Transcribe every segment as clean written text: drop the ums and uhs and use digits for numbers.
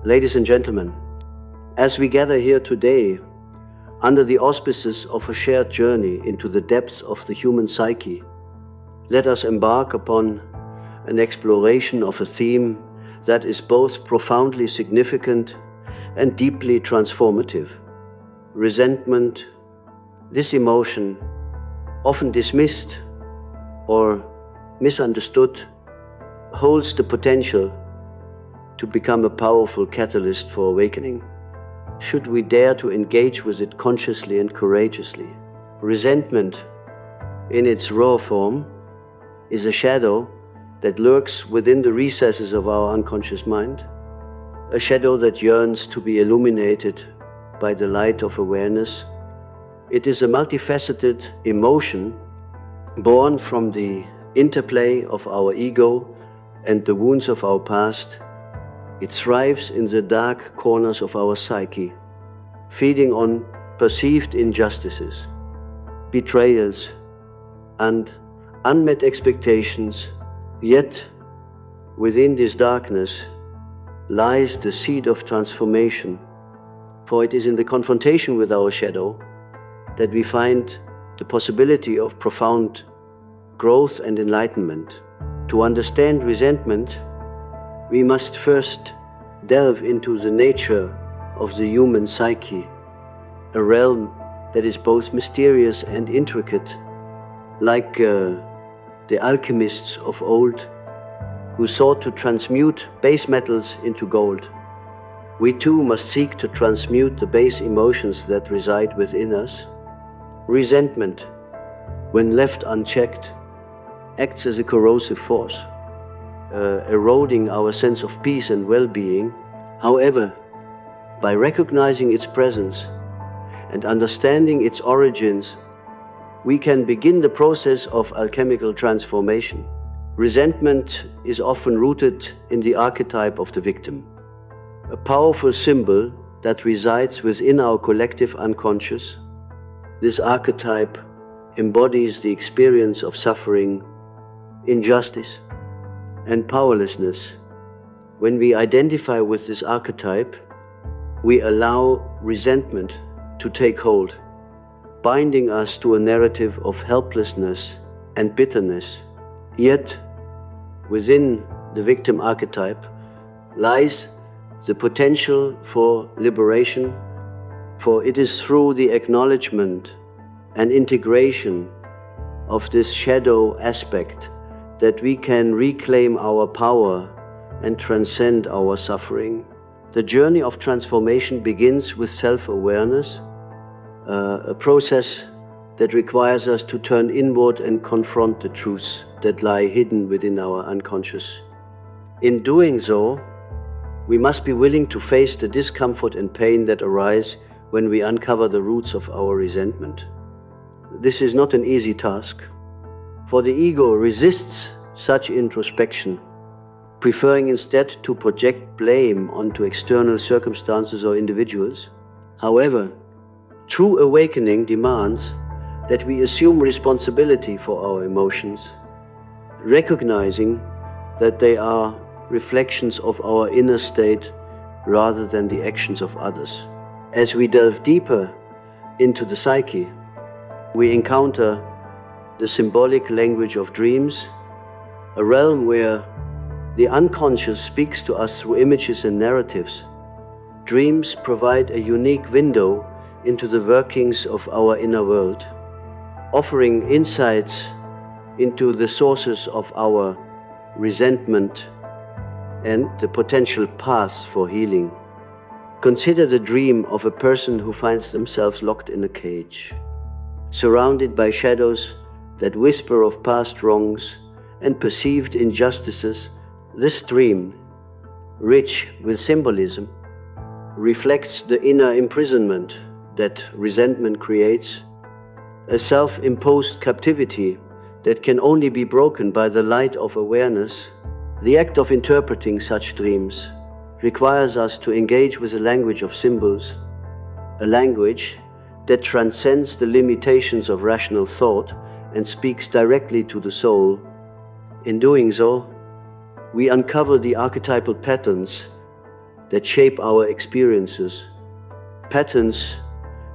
Ladies and gentlemen, as we gather here today, under the auspices of a shared journey into the depths of the human psyche, let us embark upon an exploration of a theme that is both profoundly significant and deeply transformative. Resentment, this emotion, often dismissed or misunderstood, holds the potential to become a powerful catalyst for awakening, should we dare to engage with it consciously and courageously. Resentment, in its raw form, is a shadow that lurks within the recesses of our unconscious mind, a shadow that yearns to be illuminated by the light of awareness. It is a multifaceted emotion born from the interplay of our ego and the wounds of our past. It thrives in the dark corners of our psyche, feeding on perceived injustices, betrayals, and unmet expectations. Yet, within this darkness lies the seed of transformation, for it is in the confrontation with our shadow that we find the possibility of profound growth and enlightenment. To understand resentment, we must first delve into the nature of the human psyche, a realm that is both mysterious and intricate, like the alchemists of old who sought to transmute base metals into gold. We too must seek to transmute the base emotions that reside within us. Resentment, when left unchecked, acts as a corrosive force, eroding our sense of peace and well-being. However, by recognizing its presence and understanding its origins, we can begin the process of alchemical transformation. Resentment is often rooted in the archetype of the victim, a powerful symbol that resides within our collective unconscious. This archetype embodies the experience of suffering, injustice, and powerlessness. When we identify with this archetype, we allow resentment to take hold, binding us to a narrative of helplessness and bitterness. Yet, within the victim archetype lies the potential for liberation, for it is through the acknowledgement and integration of this shadow aspect that we can reclaim our power and transcend our suffering. The journey of transformation begins with self-awareness, a process that requires us to turn inward and confront the truths that lie hidden within our unconscious. In doing so, we must be willing to face the discomfort and pain that arise when we uncover the roots of our resentment. This is not an easy task, for the ego resists such introspection, preferring instead to project blame onto external circumstances or individuals. However, true awakening demands that we assume responsibility for our emotions, recognizing that they are reflections of our inner state rather than the actions of others. As we delve deeper into the psyche, we encounter the symbolic language of dreams, a realm where the unconscious speaks to us through images and narratives. Dreams provide a unique window into the workings of our inner world, offering insights into the sources of our resentment and the potential paths for healing. Consider the dream of a person who finds themselves locked in a cage, surrounded by shadows that whisper of past wrongs and perceived injustices. This dream, rich with symbolism, reflects the inner imprisonment that resentment creates, a self-imposed captivity that can only be broken by the light of awareness. The act of interpreting such dreams requires us to engage with a language of symbols, a language that transcends the limitations of rational thought and speaks directly to the soul. In doing so, we uncover the archetypal patterns that shape our experiences, patterns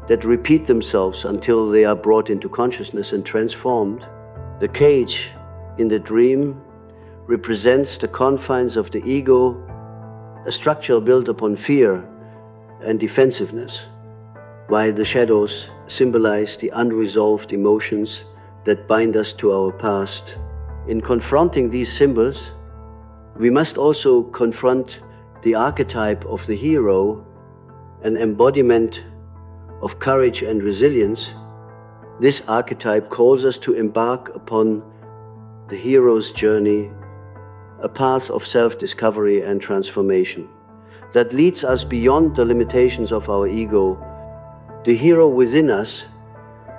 that repeat themselves until they are brought into consciousness and transformed. The cage in the dream represents the confines of the ego, a structure built upon fear and defensiveness, while the shadows symbolize the unresolved emotions that bind us to our past. In confronting these symbols, we must also confront the archetype of the hero, an embodiment of courage and resilience. This archetype calls us to embark upon the hero's journey, a path of self-discovery and transformation that leads us beyond the limitations of our ego. The hero within us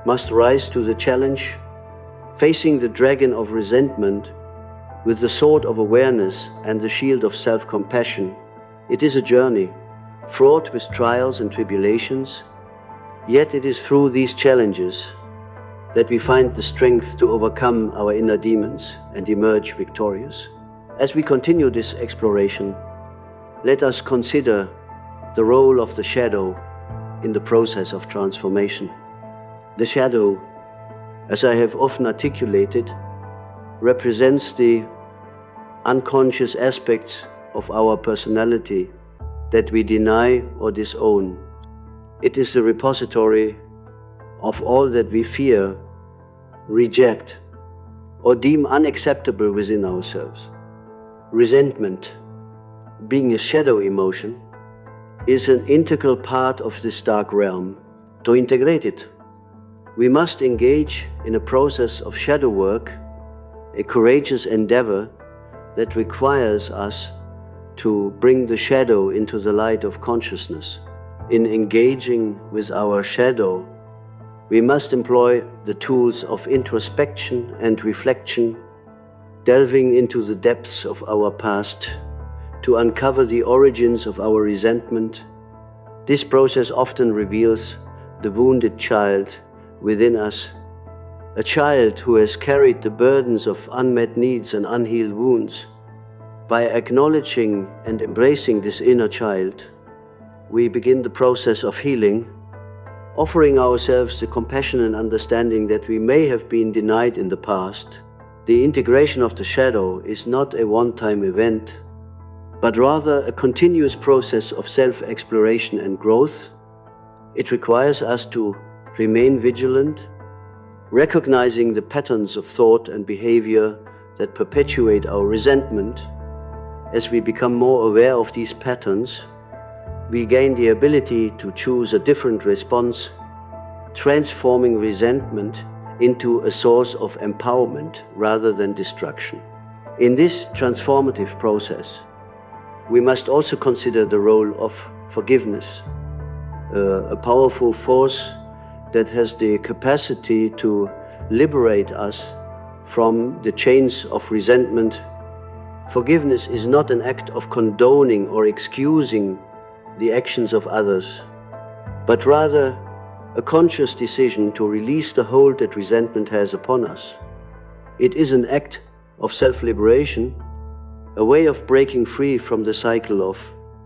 must rise to the challenge, facing the dragon of resentment with the sword of awareness and the shield of self-compassion. It is a journey fraught with trials and tribulations, yet it is through these challenges that we find the strength to overcome our inner demons and emerge victorious. As we continue this exploration, let us consider the role of the shadow in the process of transformation. The shadow, as I have often articulated, represents the unconscious aspects of our personality that we deny or disown. It is the repository of all that we fear, reject, or deem unacceptable within ourselves. Resentment, being a shadow emotion, is an integral part of this dark realm. To integrate it, we must engage in a process of shadow work, a courageous endeavor that requires us to bring the shadow into the light of consciousness. In engaging with our shadow, we must employ the tools of introspection and reflection, delving into the depths of our past to uncover the origins of our resentment. This process often reveals the wounded child within us, a child who has carried the burdens of unmet needs and unhealed wounds. By acknowledging and embracing this inner child, we begin the process of healing, offering ourselves the compassion and understanding that we may have been denied in the past. The integration of the shadow is not a one-time event, but rather a continuous process of self-exploration and growth. It requires us to remain vigilant, recognizing the patterns of thought and behavior that perpetuate our resentment. As we become more aware of these patterns, we gain the ability to choose a different response, transforming resentment into a source of empowerment rather than destruction. In this transformative process, we must also consider the role of forgiveness, a powerful force that has the capacity to liberate us from the chains of resentment. Forgiveness is not an act of condoning or excusing the actions of others, but rather a conscious decision to release the hold that resentment has upon us. It is an act of self-liberation, a way of breaking free from the cycle of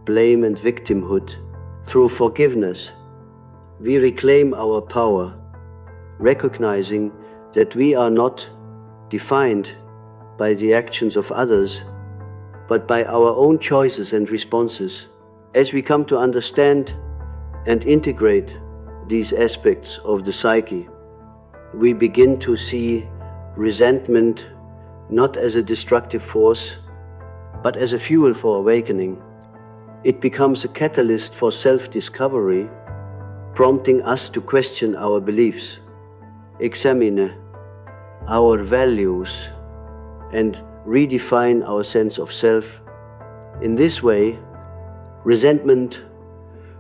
blame and victimhood. Through forgiveness, we reclaim our power, recognizing that we are not defined by the actions of others, but by our own choices and responses. As we come to understand and integrate these aspects of the psyche, we begin to see resentment not as a destructive force, but as a fuel for awakening. It becomes a catalyst for self-discovery, prompting us to question our beliefs, examine our values, and redefine our sense of self. In this way, resentment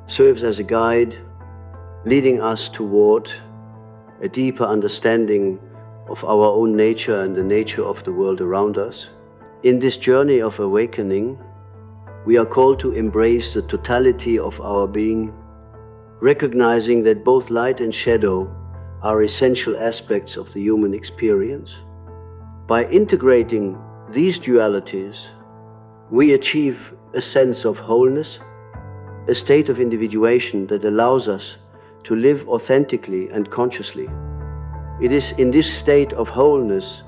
serves as a guide, leading us toward a deeper understanding of our own nature and the nature of the world around us. In this journey of awakening, we are called to embrace the totality of our being, recognizing that both light and shadow are essential aspects of the human experience. By integrating these dualities, we achieve a sense of wholeness, a state of individuation that allows us to live authentically and consciously. It is in this state of wholeness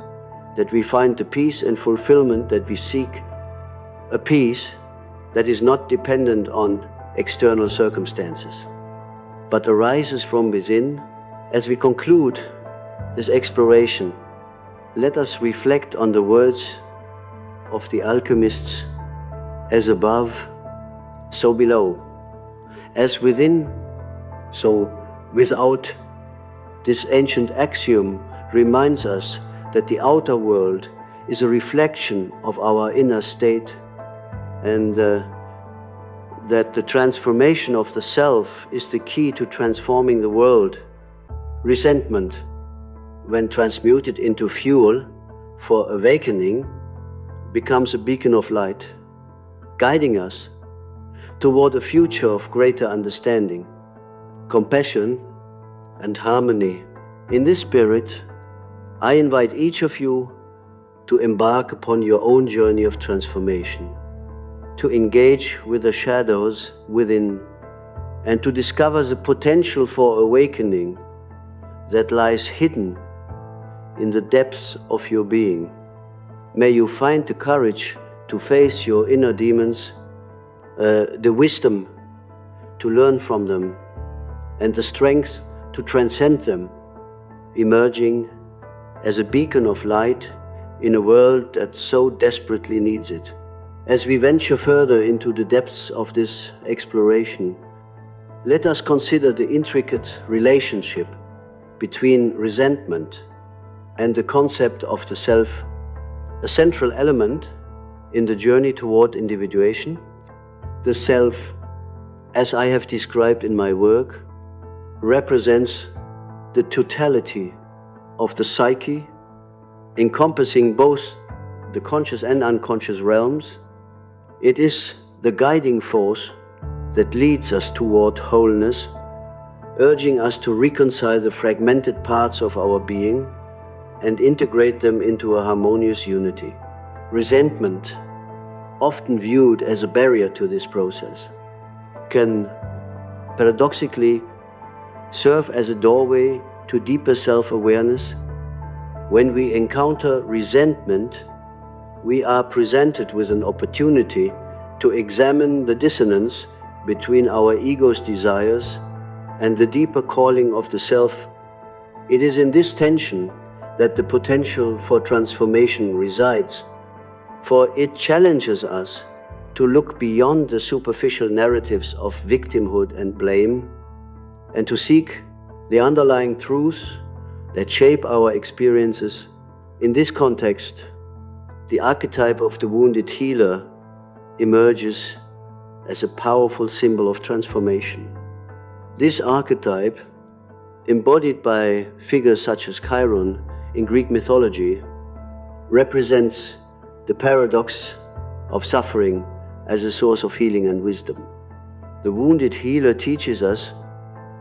that we find the peace and fulfillment that we seek, a peace that is not dependent on external circumstances, but arises from within. As we conclude this exploration, let us reflect on the words of the alchemists: as above, so below. As within, so without. This ancient axiom reminds us that the outer world is a reflection of our inner state, and that the transformation of the self is the key to transforming the world. Resentment, when transmuted into fuel for awakening, becomes a beacon of light, guiding us toward a future of greater understanding, compassion, and harmony. In this spirit, I invite each of you to embark upon your own journey of transformation, to engage with the shadows within, and to discover the potential for awakening that lies hidden in the depths of your being. May you find the courage to face your inner demons, the wisdom to learn from them, and the strength to transcend them, emerging as a beacon of light in a world that so desperately needs it. As we venture further into the depths of this exploration, let us consider the intricate relationship between resentment and the concept of the self, a central element in the journey toward individuation. The self, as I have described in my work, represents the totality of the psyche, encompassing both the conscious and unconscious realms. It is the guiding force that leads us toward wholeness, urging us to reconcile the fragmented parts of our being and integrate them into a harmonious unity. Resentment, often viewed as a barrier to this process, can paradoxically serve as a doorway to deeper self-awareness. When we encounter resentment, we are presented with an opportunity to examine the dissonance between our ego's desires and the deeper calling of the self. It is in this tension that the potential for transformation resides, for it challenges us to look beyond the superficial narratives of victimhood and blame, and to seek the underlying truths that shape our experiences. In this context, the archetype of the wounded healer emerges as a powerful symbol of transformation. This archetype, embodied by figures such as Chiron in Greek mythology, represents the paradox of suffering as a source of healing and wisdom. The wounded healer teaches us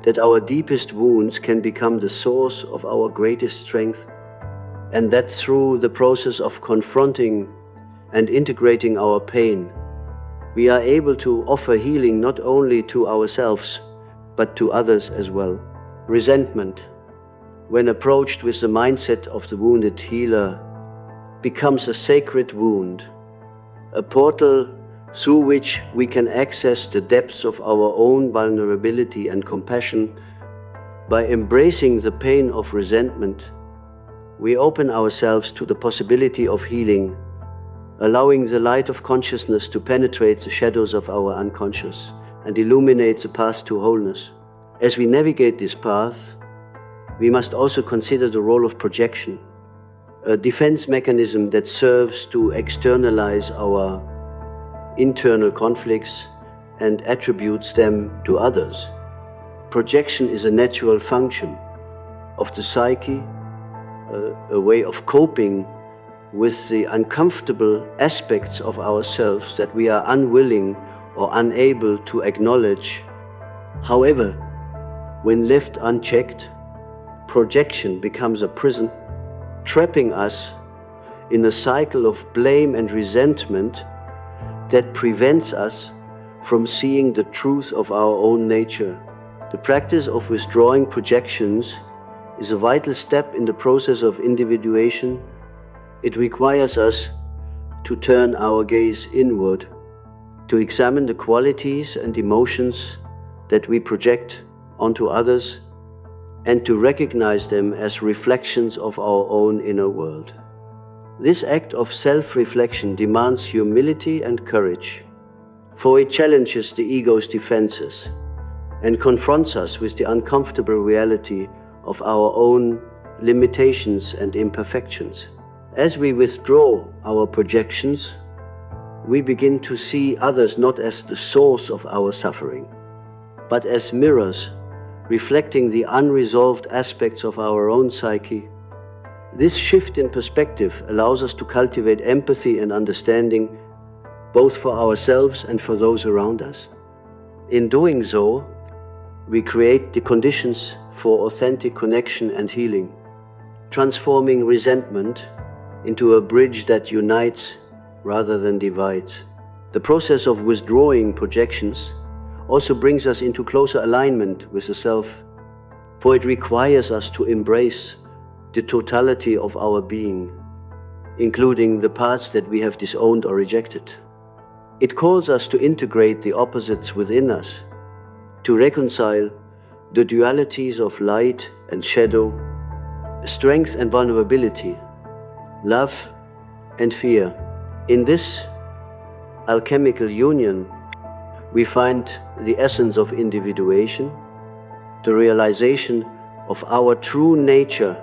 that our deepest wounds can become the source of our greatest strength, and that through the process of confronting and integrating our pain, we are able to offer healing not only to ourselves, but to others as well. Resentment, when approached with the mindset of the wounded healer, becomes a sacred wound, a portal through which we can access the depths of our own vulnerability and compassion. By embracing the pain of resentment, we open ourselves to the possibility of healing, allowing the light of consciousness to penetrate the shadows of our unconscious and illuminate the path to wholeness. As we navigate this path, we must also consider the role of projection, a defense mechanism that serves to externalize our internal conflicts and attributes them to others. Projection is a natural function of the psyche, a way of coping with the uncomfortable aspects of ourselves that we are unwilling or unable to acknowledge. However, when left unchecked, projection becomes a prison, trapping us in a cycle of blame and resentment that prevents us from seeing the truth of our own nature. The practice of withdrawing projections is a vital step in the process of individuation. It requires us to turn our gaze inward, to examine the qualities and emotions that we project onto others, and to recognize them as reflections of our own inner world. This act of self-reflection demands humility and courage, for it challenges the ego's defenses and confronts us with the uncomfortable reality of our own limitations and imperfections. As we withdraw our projections, we begin to see others not as the source of our suffering, but as mirrors reflecting the unresolved aspects of our own psyche. This shift in perspective allows us to cultivate empathy and understanding, both for ourselves and for those around us. In doing so, we create the conditions for authentic connection and healing, transforming resentment into a bridge that unites rather than divides. The process of withdrawing projections also brings us into closer alignment with the self, for it requires us to embrace the totality of our being, including the parts that we have disowned or rejected. It calls us to integrate the opposites within us, to reconcile the dualities of light and shadow, strength and vulnerability, love and fear. In this alchemical union, we find the essence of individuation, the realization of our true nature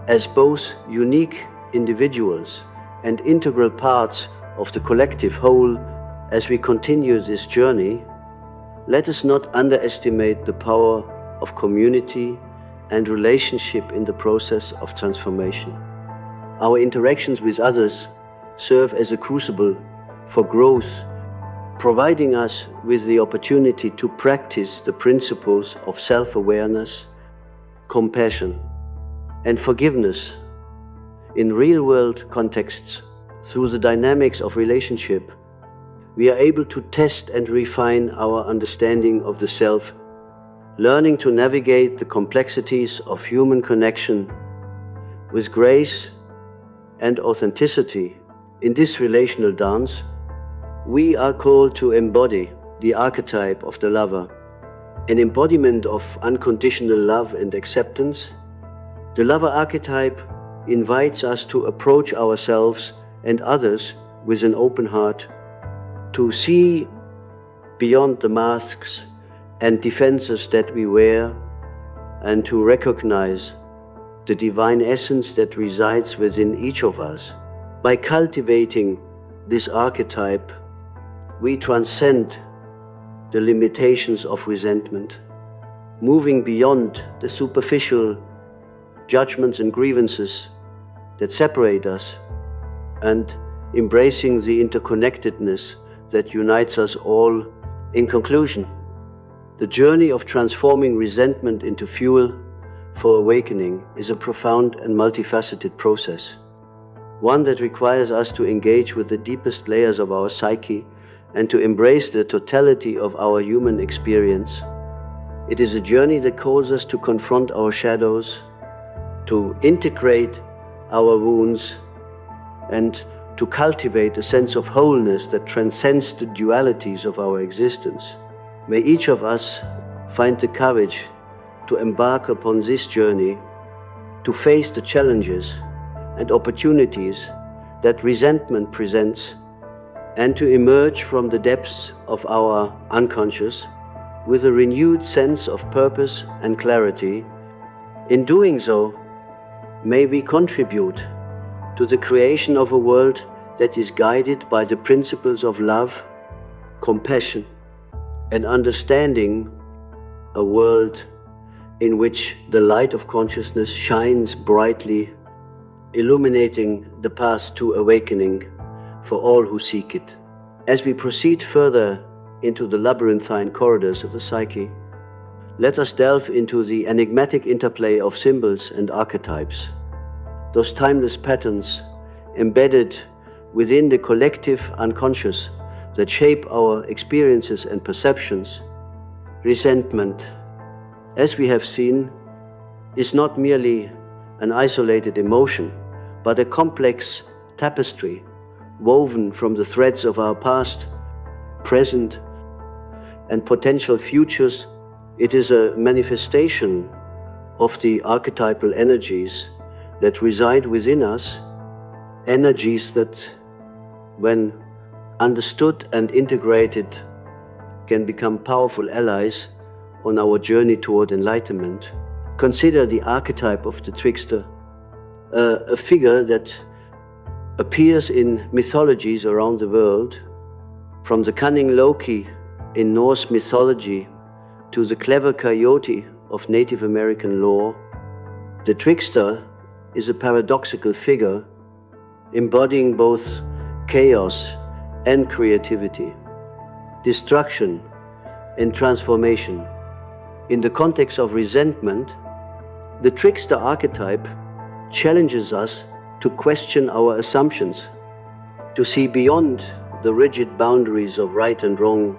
as both unique individuals and integral parts of the collective whole. As we continue this journey, let us not underestimate the power of community and relationship in the process of transformation. Our interactions with others serve as a crucible for growth, providing us with the opportunity to practice the principles of self-awareness, compassion, and forgiveness in real-world contexts. Through the dynamics of relationship, we are able to test and refine our understanding of the self, learning to navigate the complexities of human connection with grace and authenticity. In this relational dance, we are called to embody the archetype of the lover, an embodiment of unconditional love and acceptance. The lover archetype invites us to approach ourselves and others with an open heart, to see beyond the masks and defenses that we wear, and to recognize the divine essence that resides within each of us. By cultivating this archetype, we transcend the limitations of resentment, moving beyond the superficial judgments and grievances that separate us, and embracing the interconnectedness that unites us all. In conclusion, the journey of transforming resentment into fuel for awakening is a profound and multifaceted process, one that requires us to engage with the deepest layers of our psyche and to embrace the totality of our human experience. It is a journey that calls us to confront our shadows, to integrate our wounds, and to cultivate a sense of wholeness that transcends the dualities of our existence. May each of us find the courage to embark upon this journey, to face the challenges and opportunities that resentment presents, and to emerge from the depths of our unconscious with a renewed sense of purpose and clarity. In doing so, may we contribute to the creation of a world that is guided by the principles of love, compassion, and understanding, a world in which the light of consciousness shines brightly, illuminating the path to awakening for all who seek it. As we proceed further into the labyrinthine corridors of the psyche, let us delve into the enigmatic interplay of symbols and archetypes, those timeless patterns embedded within the collective unconscious that shape our experiences and perceptions, resentment, as we have seen, is not merely an isolated emotion, but a complex tapestry woven from the threads of our past, present, and potential futures. It is a manifestation of the archetypal energies that reside within us, energies that, when understood and integrated, can become powerful allies on our journey toward enlightenment. Consider the archetype of the trickster, a figure that appears in mythologies around the world, from the cunning Loki in Norse mythology to the clever coyote of Native American lore. The trickster is a paradoxical figure embodying both chaos and creativity, destruction and transformation. In the context of resentment, the trickster archetype challenges us to question our assumptions, to see beyond the rigid boundaries of right and wrong,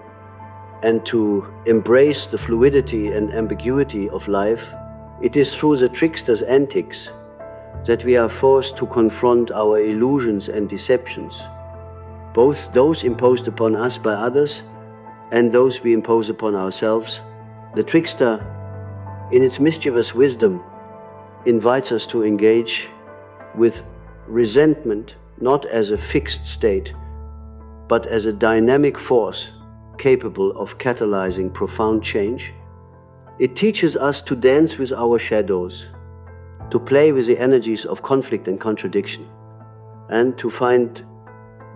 and to embrace the fluidity and ambiguity of life. It is through the trickster's antics that we are forced to confront our illusions and deceptions, both those imposed upon us by others and those we impose upon ourselves. The trickster, in its mischievous wisdom, invites us to engage with resentment not as a fixed state, but as a dynamic force capable of catalyzing profound change. It teaches us to dance with our shadows, to play with the energies of conflict and contradiction, and to find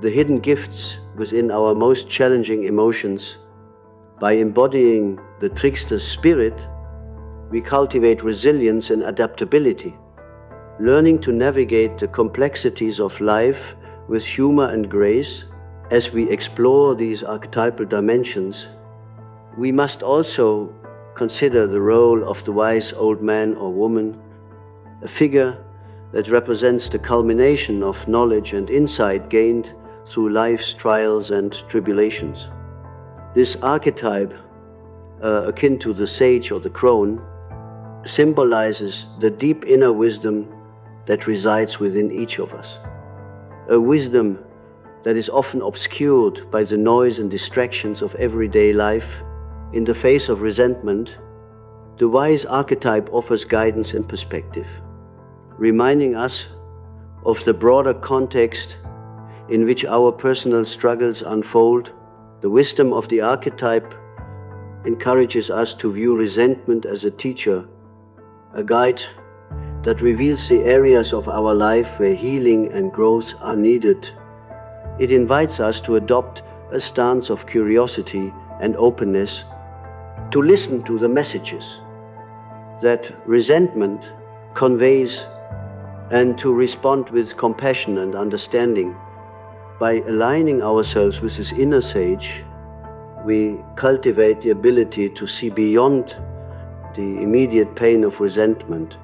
the hidden gifts within our most challenging emotions. By embodying the trickster's spirit, we cultivate resilience and adaptability, learning to navigate the complexities of life with humor and grace. As we explore these archetypal dimensions, we must also consider the role of the wise old man or woman, a figure that represents the culmination of knowledge and insight gained through life's trials and tribulations. This archetype, akin to the sage or the crone, symbolizes the deep inner wisdom that resides within each of us, a wisdom that is often obscured by the noise and distractions of everyday life. In the face of resentment, the wise archetype offers guidance and perspective, reminding us of the broader context in which our personal struggles unfold. The wisdom of the archetype encourages us to view resentment as a teacher, a guide that reveals the areas of our life where healing and growth are needed. It invites us to adopt a stance of curiosity and openness, to listen to the messages that resentment conveys, and to respond with compassion and understanding. By aligning ourselves with this inner sage, we cultivate the ability to see beyond the immediate pain of resentment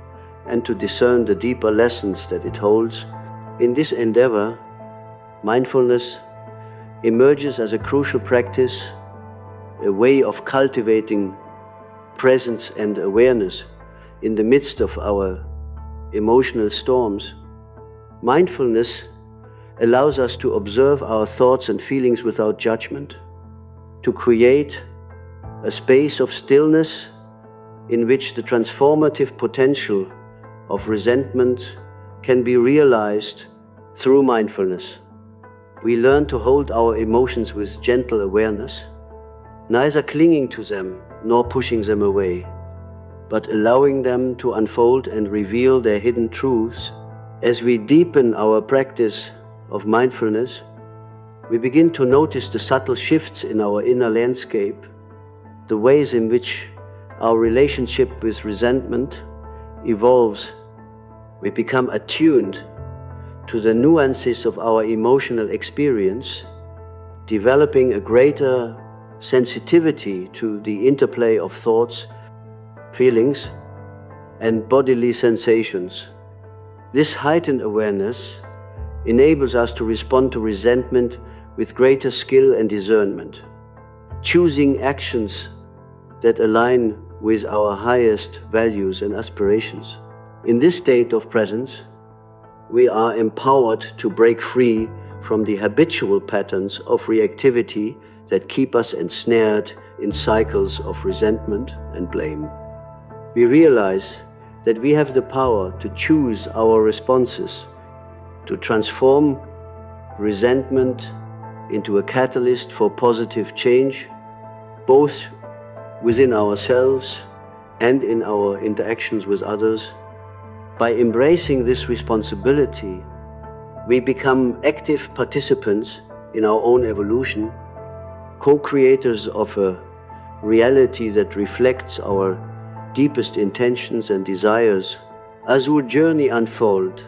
and to discern the deeper lessons that it holds. In this endeavor, mindfulness emerges as a crucial practice, a way of cultivating presence and awareness in the midst of our emotional storms. Mindfulness allows us to observe our thoughts and feelings without judgment, to create a space of stillness in which the transformative potential of resentment can be realized through mindfulness. We learn to hold our emotions with gentle awareness, neither clinging to them nor pushing them away, but allowing them to unfold and reveal their hidden truths. As we deepen our practice of mindfulness, we begin to notice the subtle shifts in our inner landscape, the ways in which our relationship with resentment evolves. We become attuned to the nuances of our emotional experience, developing a greater sensitivity to the interplay of thoughts, feelings, and bodily sensations. This heightened awareness enables us to respond to resentment with greater skill and discernment, choosing actions that align with our highest values and aspirations. In this state of presence, we are empowered to break free from the habitual patterns of reactivity that keep us ensnared in cycles of resentment and blame. We realize that we have the power to choose our responses, to transform resentment into a catalyst for positive change, both within ourselves and in our interactions with others. By embracing this responsibility, we become active participants in our own evolution, co-creators of a reality that reflects our deepest intentions and desires. As our journey unfolds,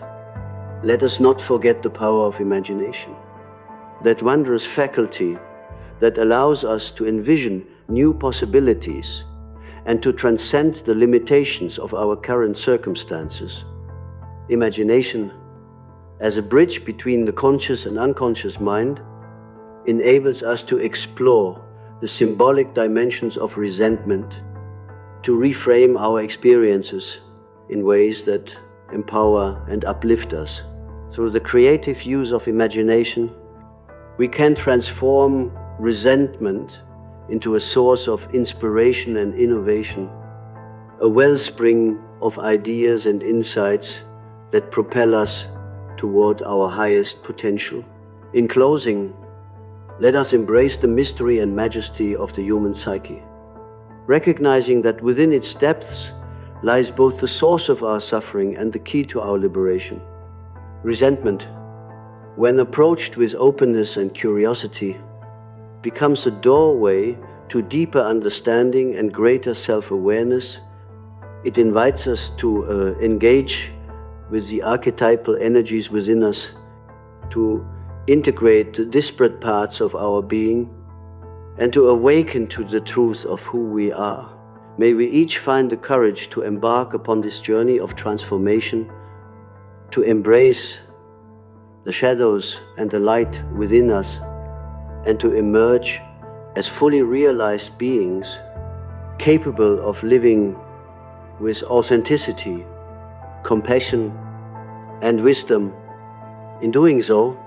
let us not forget the power of imagination, that wondrous faculty that allows us to envision new possibilities and to transcend the limitations of our current circumstances. Imagination, as a bridge between the conscious and unconscious mind, enables us to explore the symbolic dimensions of resentment, to reframe our experiences in ways that empower and uplift us. Through the creative use of imagination, we can transform resentment into a source of inspiration and innovation, a wellspring of ideas and insights that propel us toward our highest potential. In closing, let us embrace the mystery and majesty of the human psyche, recognizing that within its depths lies both the source of our suffering and the key to our liberation. Resentment, when approached with openness and curiosity, becomes a doorway to deeper understanding and greater self-awareness. It invites us to engage with the archetypal energies within us, to integrate the disparate parts of our being, and to awaken to the truth of who we are. May we each find the courage to embark upon this journey of transformation, to embrace the shadows and the light within us, and to emerge as fully realized beings, capable of living with authenticity, compassion, and wisdom. In doing so,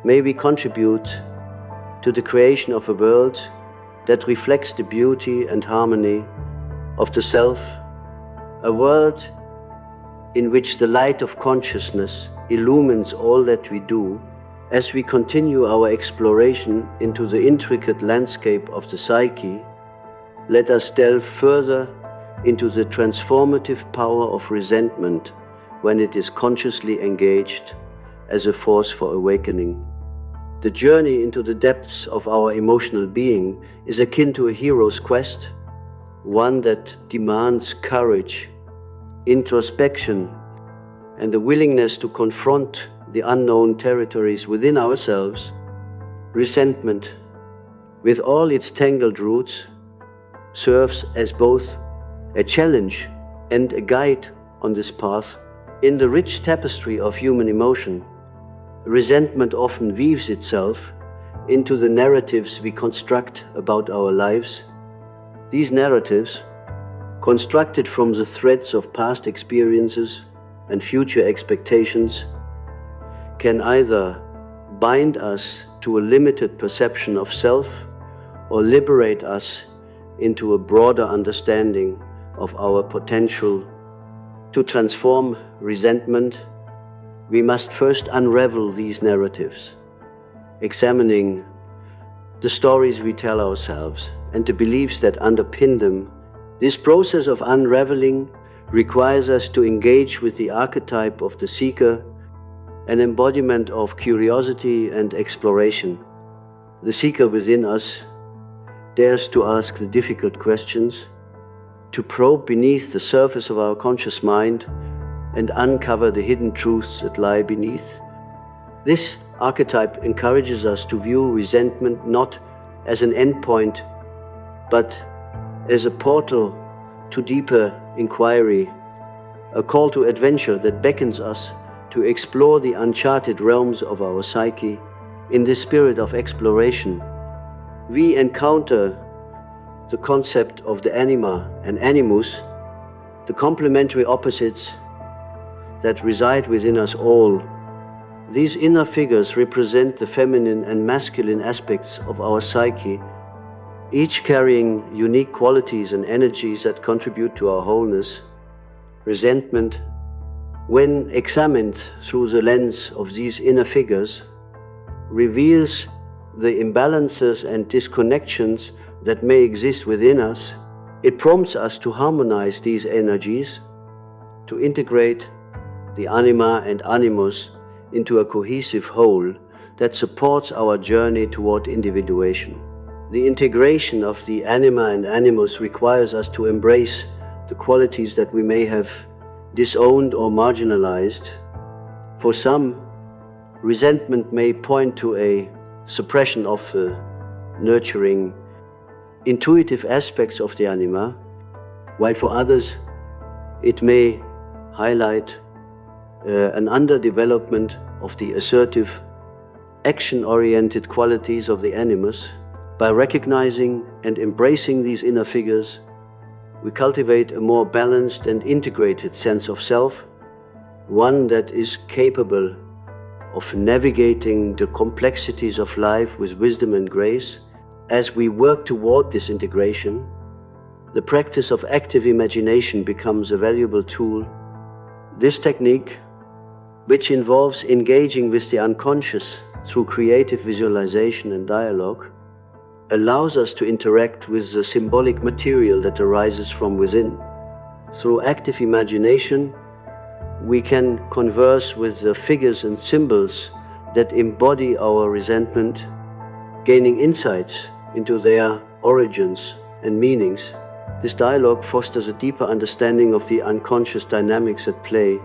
may we contribute to the creation of a world that reflects the beauty and harmony of the self, a world in which the light of consciousness illumines all that we do. As we continue our exploration into the intricate landscape of the psyche, let us delve further into the transformative power of resentment when it is consciously engaged as a force for awakening. The journey into the depths of our emotional being is akin to a hero's quest, one that demands courage, introspection, and the willingness to confront the unknown territories within ourselves. Resentment, with all its tangled roots, serves as both a challenge and a guide on this path. In the rich tapestry of human emotion, resentment often weaves itself into the narratives we construct about our lives. These narratives, constructed from the threads of past experiences and future expectations, can either bind us to a limited perception of self or liberate us into a broader understanding of our potential. To transform resentment, we must first unravel these narratives, examining the stories we tell ourselves and the beliefs that underpin them. This process of unraveling requires us to engage with the archetype of the seeker, an embodiment of curiosity and exploration. The seeker within us dares to ask the difficult questions, to probe beneath the surface of our conscious mind and uncover the hidden truths that lie beneath. This archetype encourages us to view resentment not as an endpoint, but as a portal to deeper inquiry, a call to adventure that beckons us to explore the uncharted realms of our psyche. In this spirit of exploration, we encounter the concept of the anima and animus, the complementary opposites that reside within us all. These inner figures represent the feminine and masculine aspects of our psyche, each carrying unique qualities and energies that contribute to our wholeness. Resentment, when examined through the lens of these inner figures, reveals the imbalances and disconnections that may exist within us. It prompts us to harmonize these energies, to integrate the anima and animus into a cohesive whole that supports our journey toward individuation. The integration of the anima and animus requires us to embrace the qualities that we may have disowned or marginalized. For some, resentment may point to a suppression of the nurturing, intuitive aspects of the anima, while for others it may highlight an underdevelopment of the assertive, action-oriented qualities of the animus. By recognizing and embracing these inner figures, we cultivate a more balanced and integrated sense of self, one that is capable of navigating the complexities of life with wisdom and grace. As we work toward this integration, the practice of active imagination becomes a valuable tool. This technique, which involves engaging with the unconscious through creative visualization and dialogue, allows us to interact with the symbolic material that arises from within. Through active imagination, we can converse with the figures and symbols that embody our resentment, gaining insights into their origins and meanings. This dialogue fosters a deeper understanding of the unconscious dynamics at play,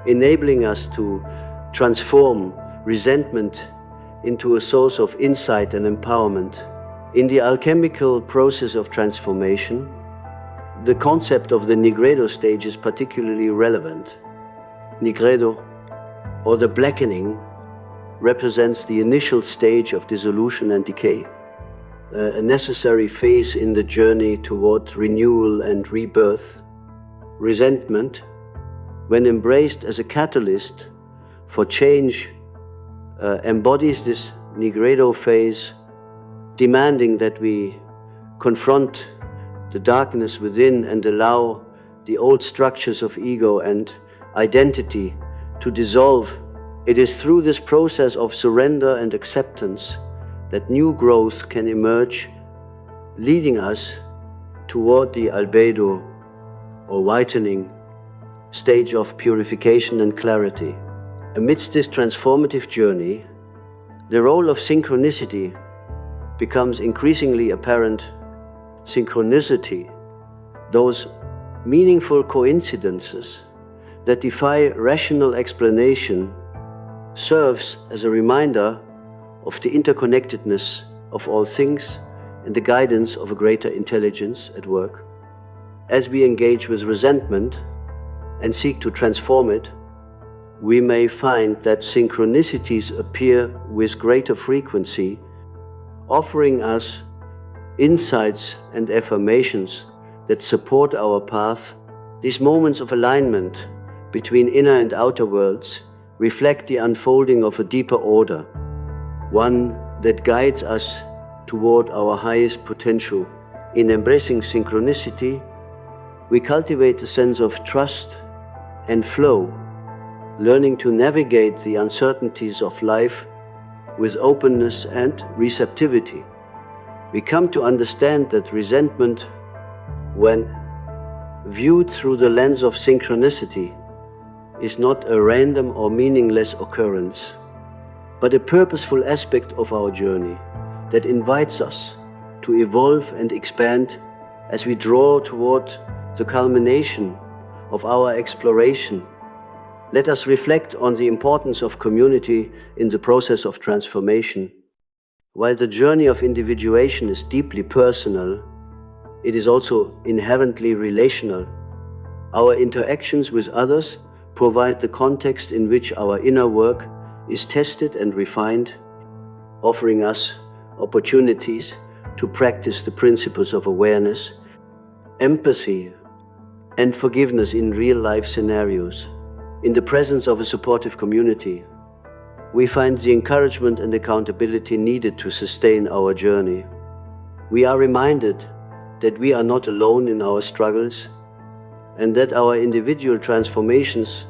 enabling us to transform resentment into a source of insight and empowerment. In the alchemical process of transformation, the concept of the nigredo stage is particularly relevant. Nigredo, or the blackening, represents the initial stage of dissolution and decay, a necessary phase in the journey toward renewal and rebirth. Resentment, when embraced as a catalyst for change, embodies this nigredo phase, demanding that we confront the darkness within and allow the old structures of ego and identity to dissolve. It is through this process of surrender and acceptance that new growth can emerge, leading us toward the albedo, or whitening, stage of purification and clarity. Amidst this transformative journey, the role of synchronicity becomes increasingly apparent. Synchronicity, those meaningful coincidences that defy rational explanation, serves as a reminder of the interconnectedness of all things and the guidance of a greater intelligence at work. As we engage with resentment and seek to transform it, we may find that synchronicities appear with greater frequency, offering us insights and affirmations that support our path. These moments of alignment between inner and outer worlds reflect the unfolding of a deeper order, one that guides us toward our highest potential. In embracing synchronicity, we cultivate a sense of trust and flow, learning to navigate the uncertainties of life with openness and receptivity. We come to understand that resentment, when viewed through the lens of synchronicity, is not a random or meaningless occurrence, but a purposeful aspect of our journey that invites us to evolve and expand as we draw toward the culmination of our exploration. Let us reflect on the importance of community in the process of transformation. While the journey of individuation is deeply personal, it is also inherently relational. Our interactions with others provide the context in which our inner work is tested and refined. offering us opportunities to practice the principles of awareness, empathy, and forgiveness in real-life scenarios. In the presence of a supportive community, we find the encouragement and accountability needed to sustain our journey. We are reminded that we are not alone in our struggles and that our individual transformations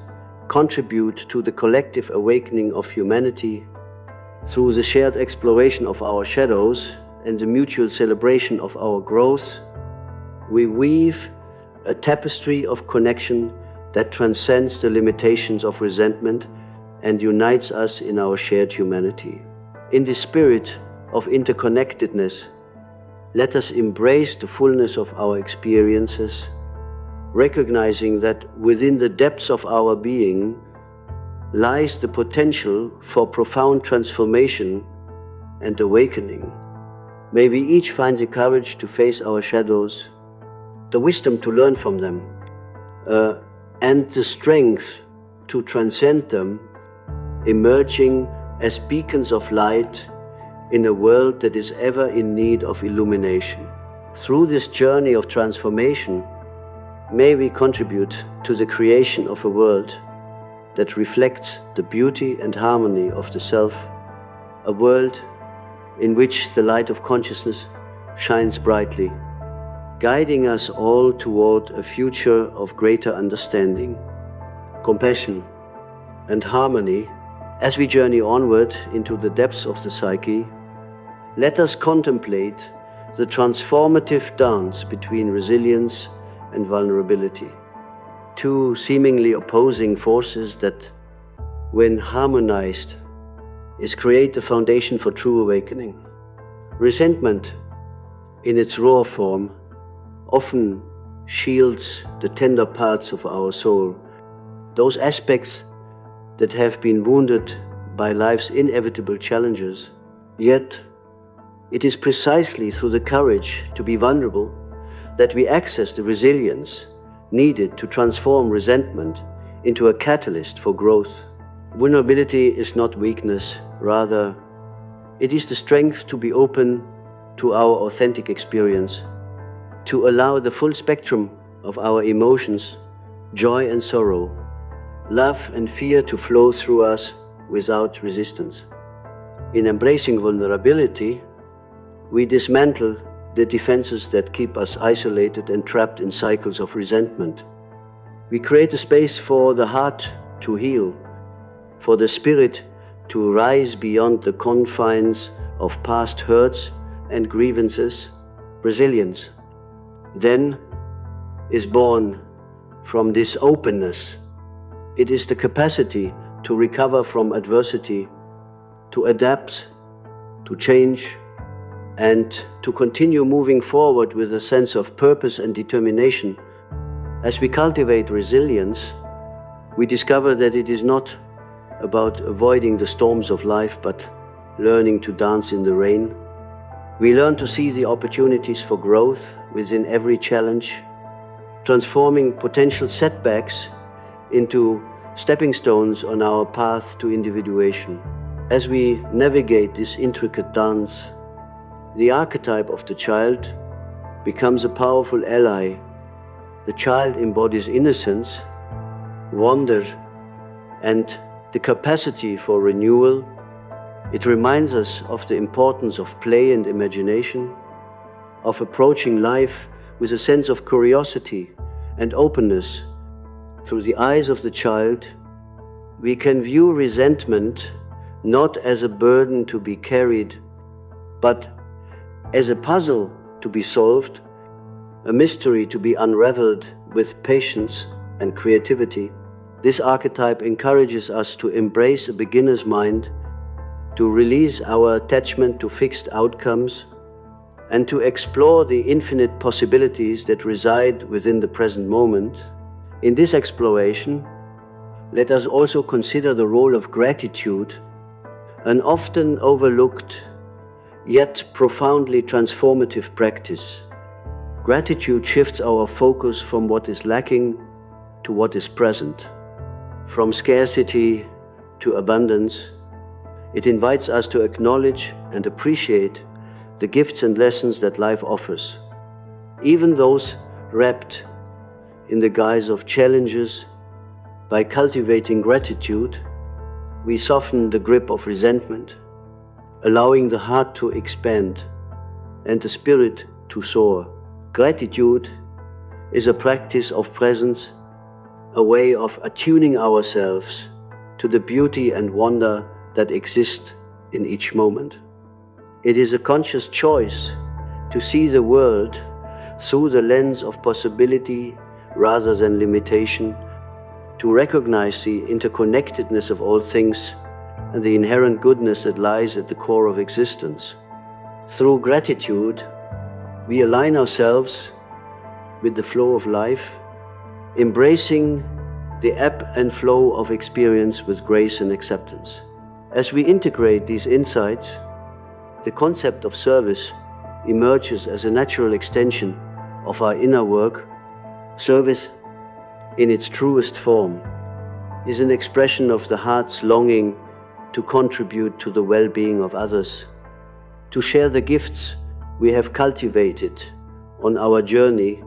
contribute to the collective awakening of humanity through the shared exploration of our shadows and the mutual celebration of our growth. We weave a tapestry of connection that transcends the limitations of resentment and unites us in our shared humanity. In the spirit of interconnectedness, let us embrace the fullness of our experiences, recognizing that within the depths of our being lies the potential for profound transformation and awakening. May we each find the courage to face our shadows, the wisdom to learn from them, and the strength to transcend them, emerging as beacons of light in a world that is ever in need of illumination. Through this journey of transformation, may we contribute to the creation of a world that reflects the beauty and harmony of the self, a world in which the light of consciousness shines brightly, guiding us all toward a future of greater understanding, compassion, and harmony. As we journey onward into the depths of the psyche, let us contemplate the transformative dance between resilience and vulnerability, two seemingly opposing forces that, when harmonized, create the foundation for true awakening. Resentment, in its raw form, often shields the tender parts of our soul, those aspects that have been wounded by life's inevitable challenges. Yet, it is precisely through the courage to be vulnerable that we access the resilience needed to transform resentment into a catalyst for growth. Vulnerability is not weakness, rather, it is the strength to be open to our authentic experience, to allow the full spectrum of our emotions, joy and sorrow, love and fear to flow through us without resistance. In embracing vulnerability, we dismantle the defenses that keep us isolated and trapped in cycles of resentment. We create a space for the heart to heal, for the spirit to rise beyond the confines of past hurts and grievances. Resilience then is born from this openness. It is the capacity to recover from adversity, to adapt, to change, and to continue moving forward with a sense of purpose and determination. As we cultivate resilience, we discover that it is not about avoiding the storms of life, but learning to dance in the rain. We learn to see the opportunities for growth within every challenge, transforming potential setbacks into stepping stones on our path to individuation. As we navigate this intricate dance, the archetype of the child becomes a powerful ally. The child embodies innocence, wonder, and the capacity for renewal. It reminds us of the importance of play and imagination, of approaching life with a sense of curiosity and openness. Through the eyes of the child, we can view resentment not as a burden to be carried, but as a puzzle to be solved, a mystery to be unraveled with patience and creativity. This archetype encourages us to embrace a beginner's mind, to release our attachment to fixed outcomes, and to explore the infinite possibilities that reside within the present moment. In this exploration, let us also consider the role of gratitude, an often overlooked yet profoundly transformative practice. Gratitude shifts our focus from what is lacking to what is present, from scarcity to abundance. It invites us to acknowledge and appreciate the gifts and lessons that life offers, even those wrapped in the guise of challenges. By cultivating gratitude, we soften the grip of resentment, allowing the heart to expand and the spirit to soar. Gratitude is a practice of presence, a way of attuning ourselves to the beauty and wonder that exist in each moment. It is a conscious choice to see the world through the lens of possibility rather than limitation, to recognize the interconnectedness of all things and the inherent goodness that lies at the core of existence. Through gratitude, we align ourselves with the flow of life, embracing the ebb and flow of experience with grace and acceptance. As we integrate these insights, the concept of service emerges as a natural extension of our inner work. Service, in its truest form, is an expression of the heart's longing to contribute to the well-being of others, to share the gifts we have cultivated on our journey.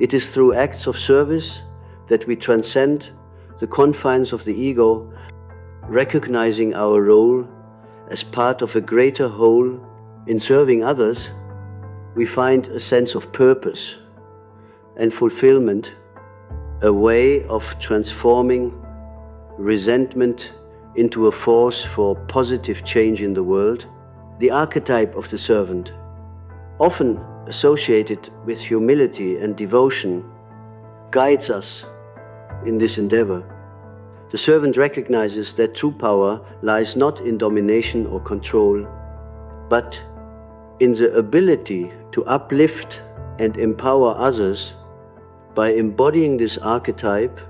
It is through acts of service that we transcend the confines of the ego, recognizing our role as part of a greater whole. In serving others, we find a sense of purpose and fulfillment, a way of transforming resentment into a force for positive change in the world. The archetype of the servant, often associated with humility and devotion, guides us in this endeavor. The servant recognizes that true power lies not in domination or control, but in the ability to uplift and empower others. By embodying this archetype,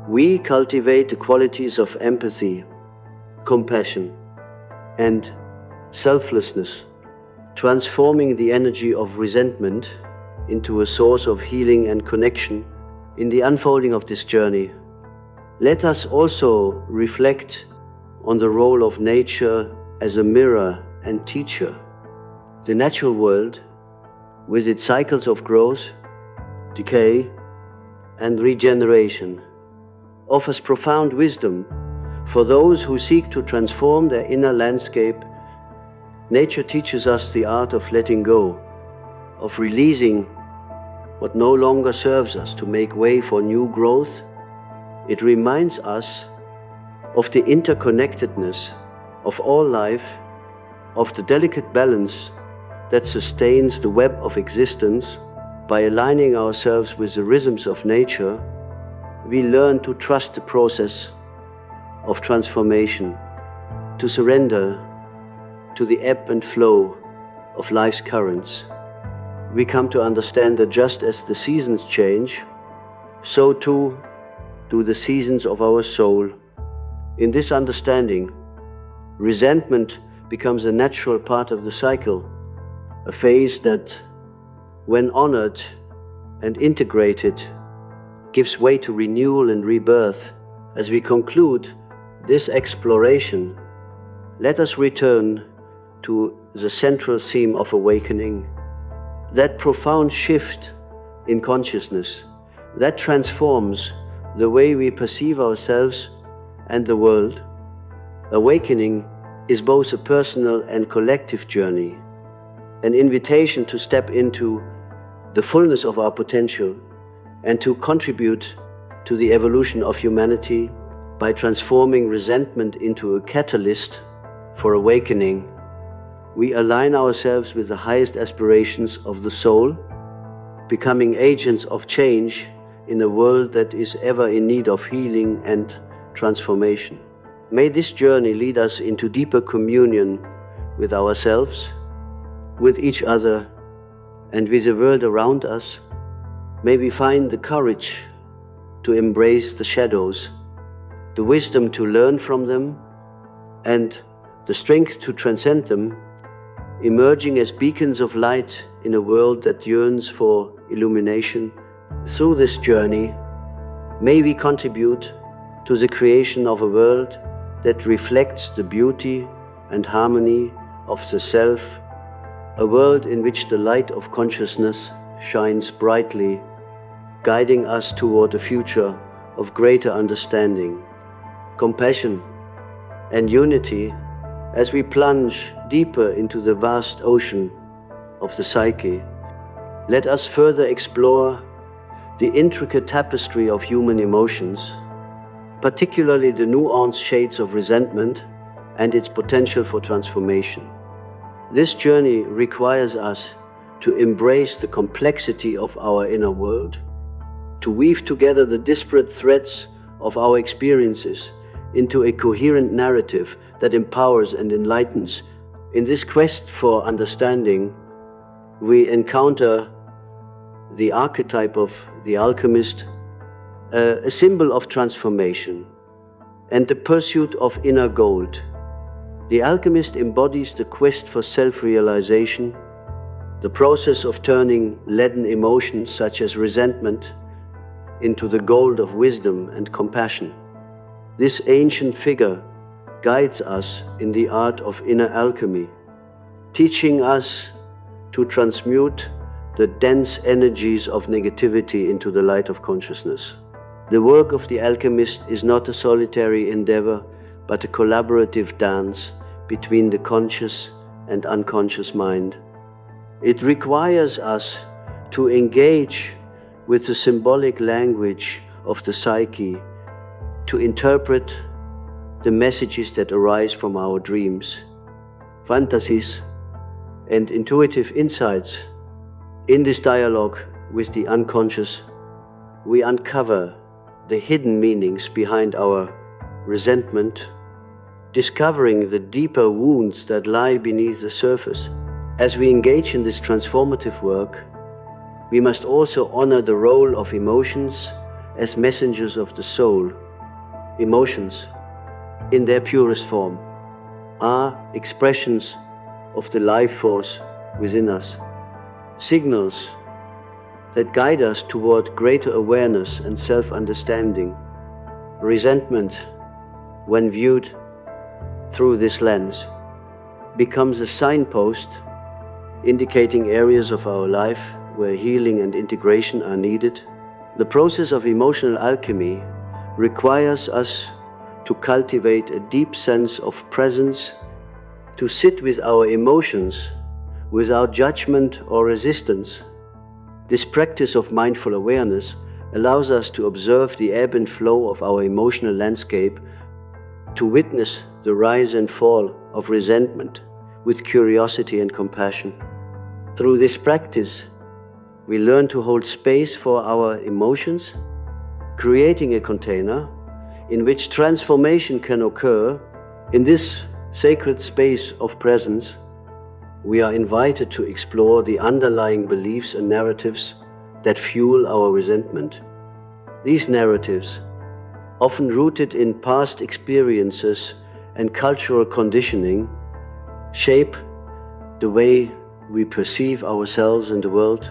we cultivate the qualities of empathy, compassion, and selflessness, transforming the energy of resentment into a source of healing and connection. In the unfolding of this journey, let us also reflect on the role of nature as a mirror and teacher. The natural world, with its cycles of growth, decay, and regeneration, offers profound wisdom for those who seek to transform their inner landscape. Nature teaches us the art of letting go, of releasing what no longer serves us to make way for new growth. It reminds us of the interconnectedness of all life, of the delicate balance that sustains the web of existence. By aligning ourselves with the rhythms of nature, we learn to trust the process of transformation, to surrender to the ebb and flow of life's currents. We come to understand that just as the seasons change, so too do the seasons of our soul. In this understanding, resentment becomes a natural part of the cycle, a phase that, when honored and integrated, gives way to renewal and rebirth. As we conclude this exploration, let us return to the central theme of awakening, that profound shift in consciousness that transforms the way we perceive ourselves and the world. Awakening is both a personal and collective journey, an invitation to step into the fullness of our potential and to contribute to the evolution of humanity by transforming resentment into a catalyst for awakening. We align ourselves with the highest aspirations of the soul, becoming agents of change in a world that is ever in need of healing and transformation. May this journey lead us into deeper communion with ourselves, with each other, and with the world around us. May we find the courage to embrace the shadows, the wisdom to learn from them, and the strength to transcend them, emerging as beacons of light in a world that yearns for illumination. Through this journey, may we contribute to the creation of a world that reflects the beauty and harmony of the self, a world in which the light of consciousness shines brightly, guiding us toward a future of greater understanding, compassion, and unity as we plunge deeper into the vast ocean of the psyche. Let us further explore the intricate tapestry of human emotions, particularly the nuanced shades of resentment and its potential for transformation. This journey requires us to embrace the complexity of our inner world, to weave together the disparate threads of our experiences into a coherent narrative that empowers and enlightens. In this quest for understanding, we encounter the archetype of the alchemist, a symbol of transformation and the pursuit of inner gold. The alchemist embodies the quest for self-realization, the process of turning leaden emotions such as resentment into the gold of wisdom and compassion. This ancient figure guides us in the art of inner alchemy, teaching us to transmute the dense energies of negativity into the light of consciousness. The work of the alchemist is not a solitary endeavor, but a collaborative dance between the conscious and unconscious mind. It requires us to engage with the symbolic language of the psyche, to interpret the messages that arise from our dreams, fantasies, and intuitive insights. In this dialogue with the unconscious, we uncover the hidden meanings behind our resentment, discovering the deeper wounds that lie beneath the surface. As we engage in this transformative work, we must also honor the role of emotions as messengers of the soul. Emotions, in their purest form, are expressions of the life force within us, signals that guide us toward greater awareness and self-understanding. Resentment, when viewed through this lens, becomes a signpost indicating areas of our life where healing and integration are needed. The process of emotional alchemy requires us to cultivate a deep sense of presence, to sit with our emotions without judgment or resistance. This practice of mindful awareness allows us to observe the ebb and flow of our emotional landscape, to witness the rise and fall of resentment with curiosity and compassion. Through this practice, we learn to hold space for our emotions, creating a container in which transformation can occur. In this sacred space of presence, we are invited to explore the underlying beliefs and narratives that fuel our resentment. These narratives, often rooted in past experiences and cultural conditioning, shape the way we perceive ourselves and the world.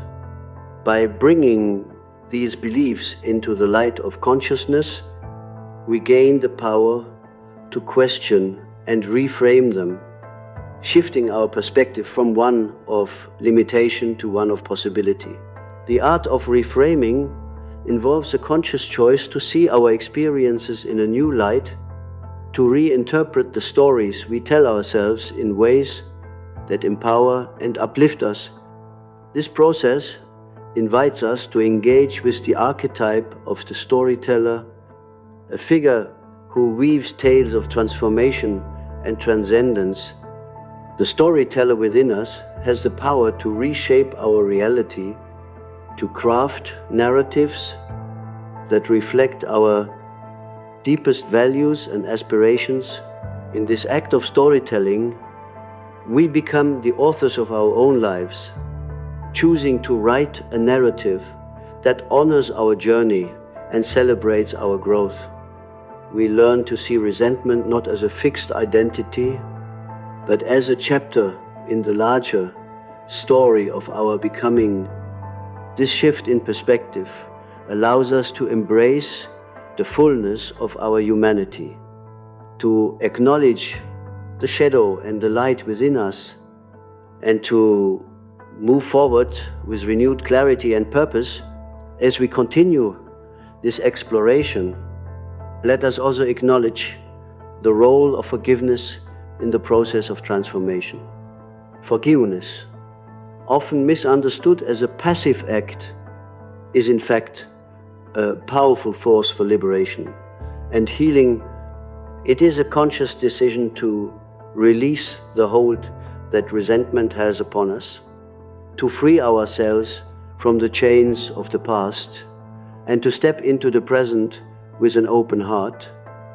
By bringing these beliefs into the light of consciousness, we gain the power to question and reframe them, shifting our perspective from one of limitation to one of possibility. The art of reframing involves a conscious choice to see our experiences in a new light, to reinterpret the stories we tell ourselves in ways that empower and uplift us. This process invites us to engage with the archetype of the storyteller, a figure who weaves tales of transformation and transcendence. The storyteller within us has the power to reshape our reality, to craft narratives that reflect our deepest values and aspirations. In this act of storytelling, we become the authors of our own lives, choosing to write a narrative that honors our journey and celebrates our growth. We learn to see resentment not as a fixed identity, but as a chapter in the larger story of our becoming. This shift in perspective allows us to embrace the fullness of our humanity, to acknowledge the shadow and the light within us, and to move forward with renewed clarity and purpose. As we continue this exploration, let us also acknowledge the role of forgiveness in the process of transformation. Forgiveness, often misunderstood as a passive act, is in fact a powerful force for liberation and healing. It is a conscious decision to release the hold that resentment has upon us, to free ourselves from the chains of the past, and to step into the present with an open heart.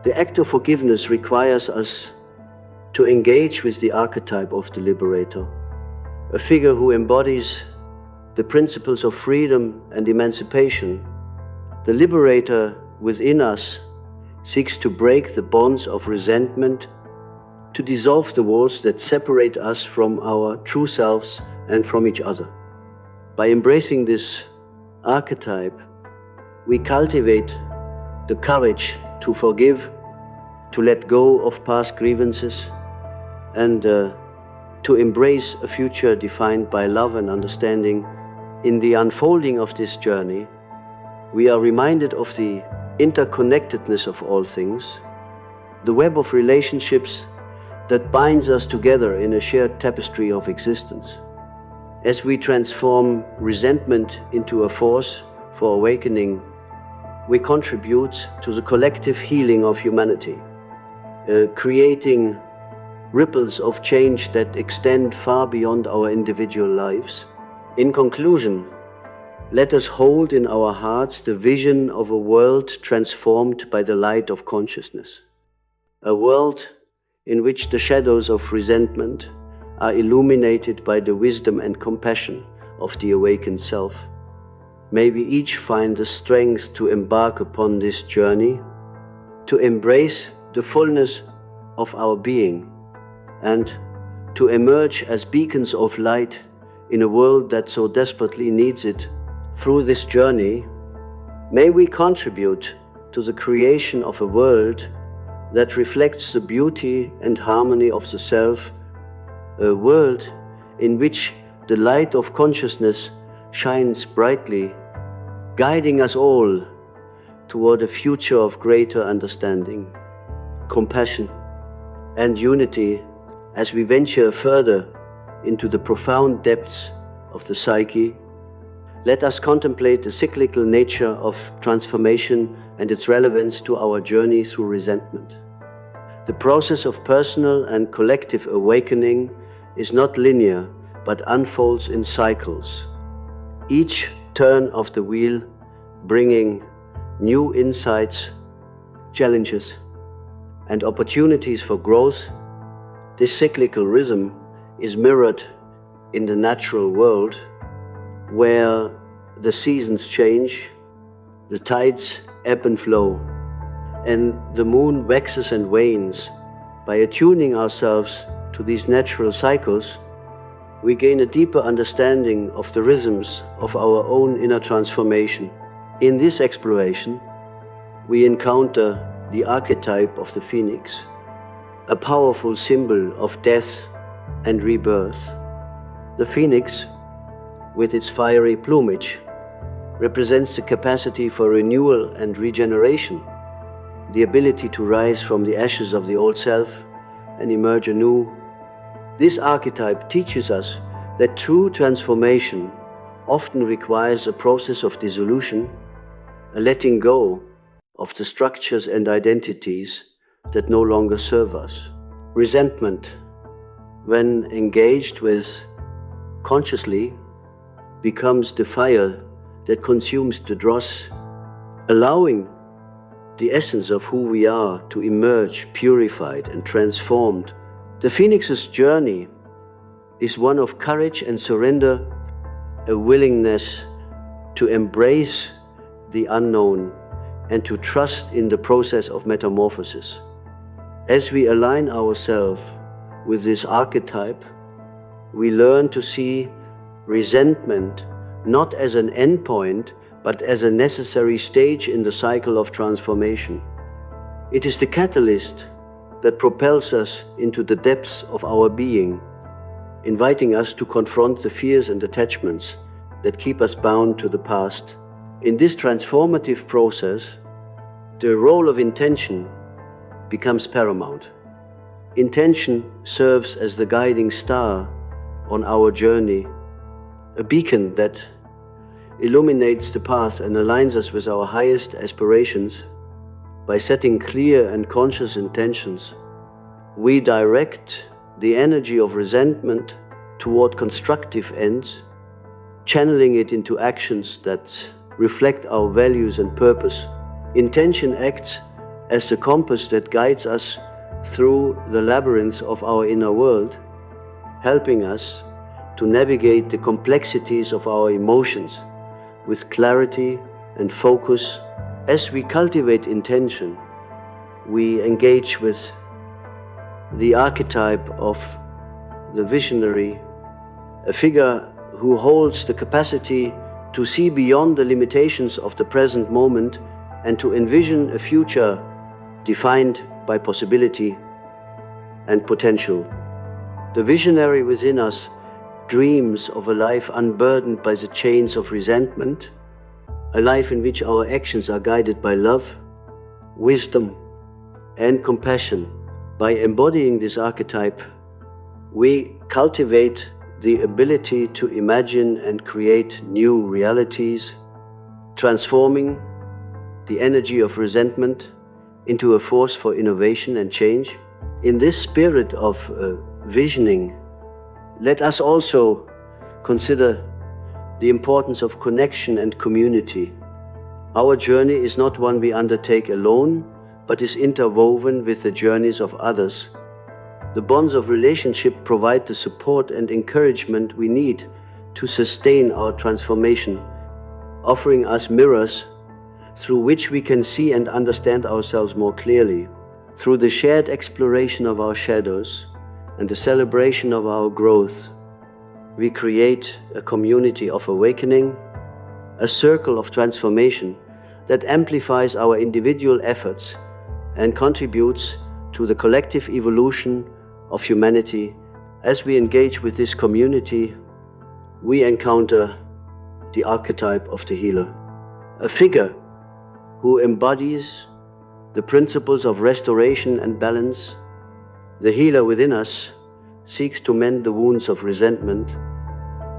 The act of forgiveness requires us to engage with the archetype of the liberator, a figure who embodies the principles of freedom and emancipation. The liberator within us seeks to break the bonds of resentment, to dissolve the walls that separate us from our true selves and from each other. By embracing this archetype, we cultivate the courage to forgive, to let go of past grievances, and to embrace a future defined by love and understanding. In the unfolding of this journey, we are reminded of the interconnectedness of all things, the web of relationships that binds us together in a shared tapestry of existence. As we transform resentment into a force for awakening, we contribute to the collective healing of humanity, creating ripples of change that extend far beyond our individual lives. In conclusion, let us hold in our hearts the vision of a world transformed by the light of consciousness, a world in which the shadows of resentment are illuminated by the wisdom and compassion of the awakened self. May we each find the strength to embark upon this journey, to embrace the fullness of our being, and to emerge as beacons of light in a world that so desperately needs it. Through this journey, may we contribute to the creation of a world that reflects the beauty and harmony of the self, a world in which the light of consciousness shines brightly, guiding us all toward a future of greater understanding, compassion, and unity as we venture further into the profound depths of the psyche. Let us contemplate the cyclical nature of transformation and its relevance to our journey through resentment. The process of personal and collective awakening is not linear, but unfolds in cycles, each turn of the wheel bringing new insights, challenges, and opportunities for growth. This cyclical rhythm is mirrored in the natural world, where the seasons change, the tides ebb and flow, and the moon waxes and wanes. By attuning ourselves to these natural cycles, we gain a deeper understanding of the rhythms of our own inner transformation. In this exploration, we encounter the archetype of the phoenix, a powerful symbol of death and rebirth. The phoenix, with its fiery plumage, represents the capacity for renewal and regeneration, the ability to rise from the ashes of the old self and emerge anew. This archetype teaches us that true transformation often requires a process of dissolution, a letting go of the structures and identities that no longer serve us. Resentment, when engaged with consciously, becomes the fire that consumes the dross, allowing the essence of who we are to emerge purified and transformed. The phoenix's journey is one of courage and surrender, a willingness to embrace the unknown and to trust in the process of metamorphosis. As we align ourselves with this archetype, we learn to see resentment not as an endpoint, but as a necessary stage in the cycle of transformation. It is the catalyst that propels us into the depths of our being, inviting us to confront the fears and attachments that keep us bound to the past. In this transformative process, the role of intention becomes paramount. Intention serves as the guiding star on our journey, a beacon that illuminates the path and aligns us with our highest aspirations. By setting clear and conscious intentions, we direct the energy of resentment toward constructive ends, channeling it into actions that reflect our values and purpose. Intention acts as the compass that guides us through the labyrinths of our inner world, helping us to navigate the complexities of our emotions with clarity and focus. As we cultivate intention, we engage with the archetype of the visionary, a figure who holds the capacity to see beyond the limitations of the present moment and to envision a future defined by possibility and potential. The visionary within us dreams of a life unburdened by the chains of resentment, a life in which our actions are guided by love, wisdom, and compassion. By embodying this archetype, we cultivate the ability to imagine and create new realities, transforming the energy of resentment into a force for innovation and change. In this spirit of visioning, let us also consider the importance of connection and community. Our journey is not one we undertake alone, but is interwoven with the journeys of others. The bonds of relationship provide the support and encouragement we need to sustain our transformation, offering us mirrors through which we can see and understand ourselves more clearly. Through the shared exploration of our shadows and the celebration of our growth, we create a community of awakening, a circle of transformation that amplifies our individual efforts and contributes to the collective evolution of humanity. As we engage with this community, we encounter the archetype of the healer, a figure who embodies the principles of restoration and balance. The healer within us seeks to mend the wounds of resentment,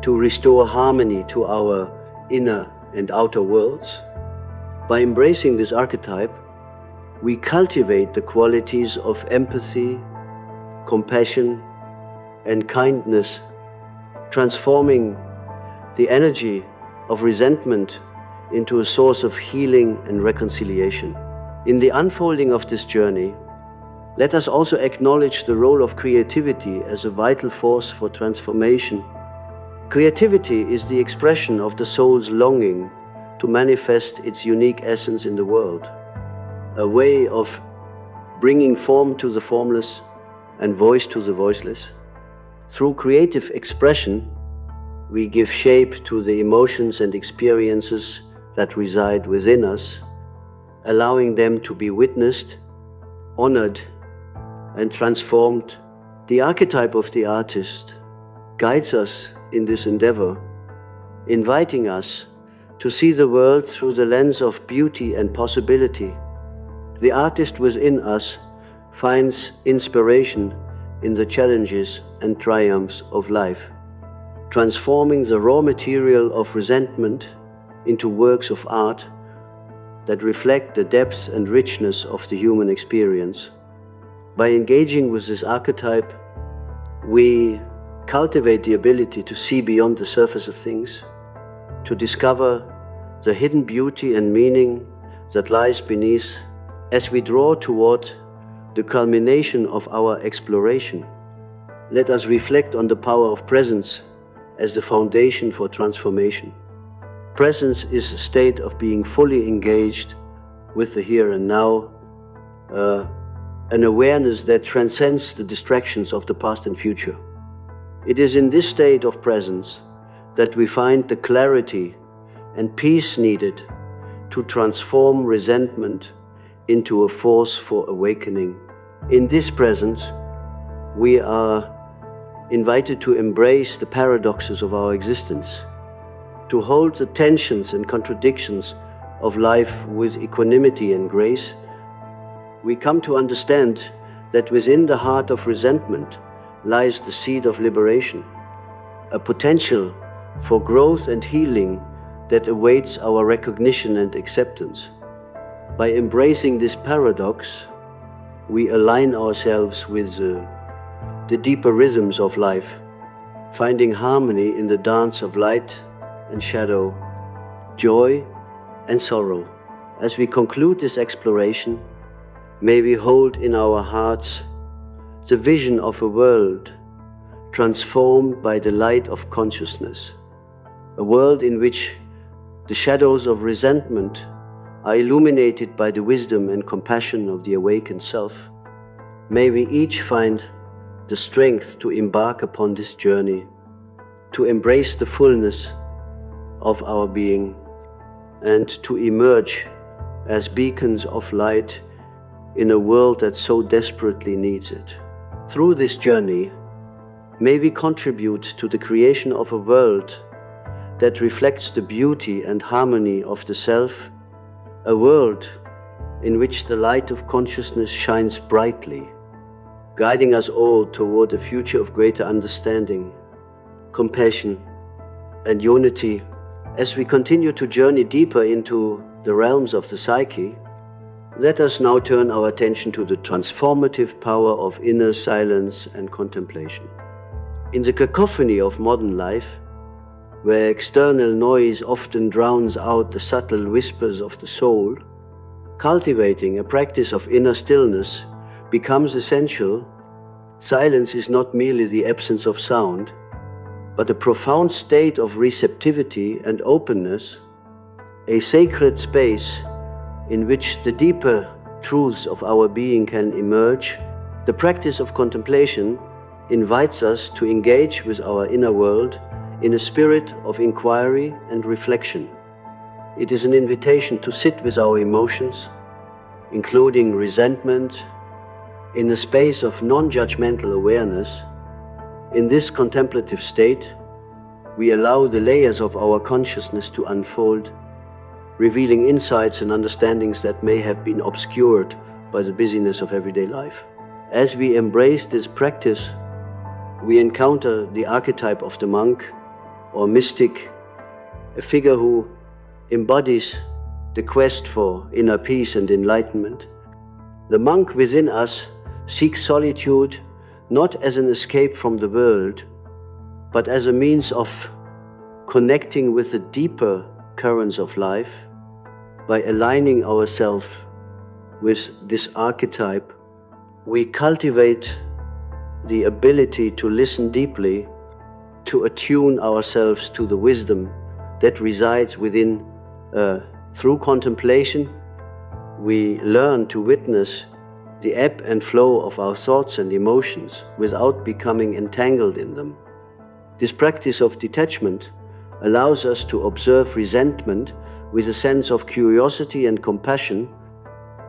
to restore harmony to our inner and outer worlds. By embracing this archetype, we cultivate the qualities of empathy, compassion, and kindness, transforming the energy of resentment into a source of healing and reconciliation. In the unfolding of this journey, let us also acknowledge the role of creativity as a vital force for transformation. Creativity is the expression of the soul's longing to manifest its unique essence in the world, a way of bringing form to the formless and voice to the voiceless. Through creative expression, we give shape to the emotions and experiences that reside within us, allowing them to be witnessed, honored, and transformed. The archetype of the artist guides us in this endeavor, inviting us to see the world through the lens of beauty and possibility. The artist within us finds inspiration in the challenges and triumphs of life, transforming the raw material of resentment into works of art that reflect the depth and richness of the human experience. By engaging with this archetype, we cultivate the ability to see beyond the surface of things, to discover the hidden beauty and meaning that lies beneath. As we draw toward the culmination of our exploration, let us reflect on the power of presence as the foundation for transformation. Presence is a state of being fully engaged with the here and now, an awareness that transcends the distractions of the past and future. It is in this state of presence that we find the clarity and peace needed to transform resentment into a force for awakening. In this presence, we are invited to embrace the paradoxes of our existence, to hold the tensions and contradictions of life with equanimity and grace. We come to understand that within the heart of resentment lies the seed of liberation, a potential for growth and healing that awaits our recognition and acceptance. By embracing this paradox, we align ourselves with the deeper rhythms of life, finding harmony in the dance of light and shadow, joy and sorrow. As we conclude this exploration, may we hold in our hearts the vision of a world transformed by the light of consciousness, a world in which the shadows of resentment are illuminated by the wisdom and compassion of the awakened self. May we each find the strength to embark upon this journey, to embrace the fullness of our being, and to emerge as beacons of light in a world that so desperately needs it. Through this journey, may we contribute to the creation of a world that reflects the beauty and harmony of the self, a world in which the light of consciousness shines brightly, guiding us all toward a future of greater understanding, compassion, and unity. As we continue to journey deeper into the realms of the psyche, let us now turn our attention to the transformative power of inner silence and contemplation. In the cacophony of modern life, where external noise often drowns out the subtle whispers of the soul, cultivating a practice of inner stillness becomes essential. Silence is not merely the absence of sound, but a profound state of receptivity and openness, a sacred space in which the deeper truths of our being can emerge. The practice of contemplation invites us to engage with our inner world in a spirit of inquiry and reflection. It is an invitation to sit with our emotions, including resentment, in a space of non-judgmental awareness. In this contemplative state, we allow the layers of our consciousness to unfold, revealing insights and understandings that may have been obscured by the busyness of everyday life. As we embrace this practice, we encounter the archetype of the monk or mystic, a figure who embodies the quest for inner peace and enlightenment. The monk within us seeks solitude not as an escape from the world, but as a means of connecting with the deeper currents of life. By aligning ourselves with this archetype, we cultivate the ability to listen deeply, to attune ourselves to the wisdom that resides within. Through contemplation, we learn to witness the ebb and flow of our thoughts and emotions without becoming entangled in them. This practice of detachment allows us to observe resentment with a sense of curiosity and compassion,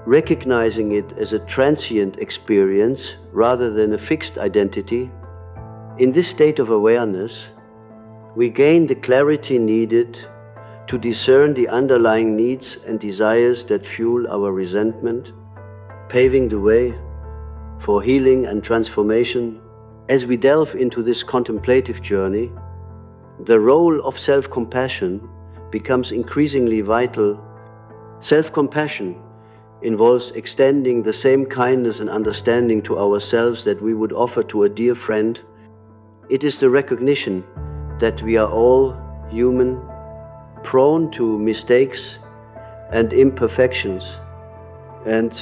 recognizing it as a transient experience rather than a fixed identity. In this state of awareness, we gain the clarity needed to discern the underlying needs and desires that fuel our resentment, paving the way for healing and transformation. As we delve into this contemplative journey, the role of self-compassion becomes increasingly vital. Self-compassion involves extending the same kindness and understanding to ourselves that we would offer to a dear friend. It is the recognition that we are all human, prone to mistakes and imperfections, and